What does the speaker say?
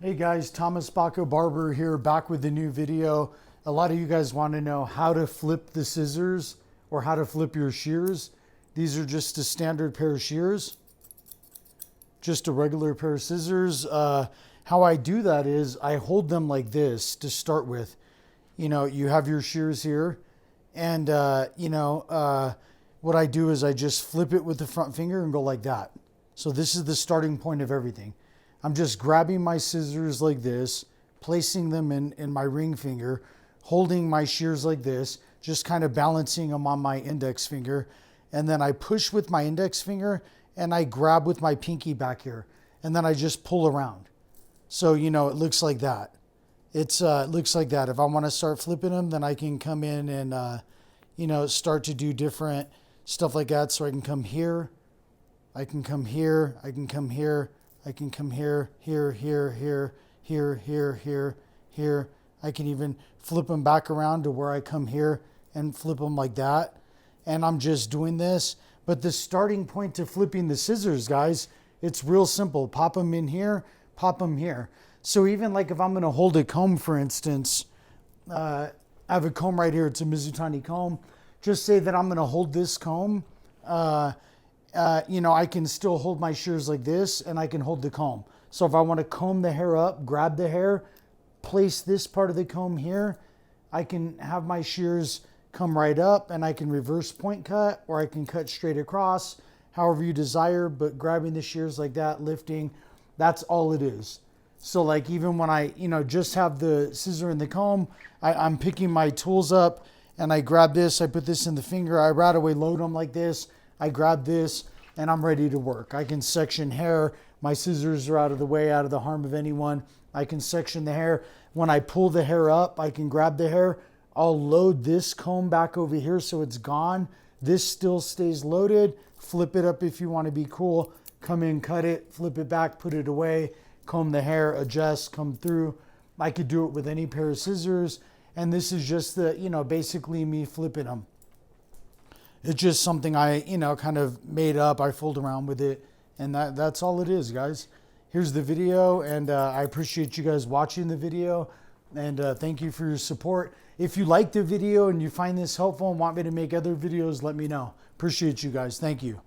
Hey guys, Thomas Baco Barber here, back with a new video. A lot of you guys want to know how to flip the scissors or how to flip your shears. These are just a standard pair of shears, just a regular pair of scissors. How I do that is I hold them like this to start with. You know, you have your shears here, and what I do is I just flip it with the front finger and go like that. So this is the starting point of everything. I'm just grabbing my scissors like this, placing them in my ring finger, holding my shears like this, just kind of balancing them on my index finger. And then I push with my index finger and I grab with my pinky back here. And then I just pull around. So, you know, it looks like that. It looks like that. If I want to start flipping them, then I can come in and, start to do different stuff like that. So I can come here, I can come here, I can come here, I can come here, here, here, here, here, here, here, here. I can even flip them back around to where I come here and flip them like that. And I'm just doing this. But the starting point to flipping the scissors, guys, it's real simple. Pop them in here, pop them here. So even like if I'm going to hold a comb, for instance, I have a comb right here. It's a Mizutani comb. Just say that I'm going to hold this comb. I can still hold my shears like this and I can hold the comb. So if I want to comb the hair up, grab the hair, place this part of the comb here, I can have my shears come right up and I can reverse point cut, or I can cut straight across, however you desire, but grabbing the shears like that, lifting, that's all it is. So like even when I, just have the scissor in the comb, I'm picking my tools up and I grab this, I put this in the finger, I right away load them like this, I grab this and I'm ready to work. I can section hair. My scissors are out of the way, out of the harm of anyone. I can section the hair. When I pull the hair up, I can grab the hair. I'll load this comb back over here so it's gone. This still stays loaded. Flip it up if you want to be cool. Come in, cut it, flip it back, put it away, comb the hair, adjust, come through. I could do it with any pair of scissors. And this is just basically me flipping them. It's just something I, kind of made up. I fooled around with it, and that's all it is, guys. Here's the video, and I appreciate you guys watching the video, and thank you for your support. If you like the video and you find this helpful and want me to make other videos, let me know. Appreciate you guys. Thank you.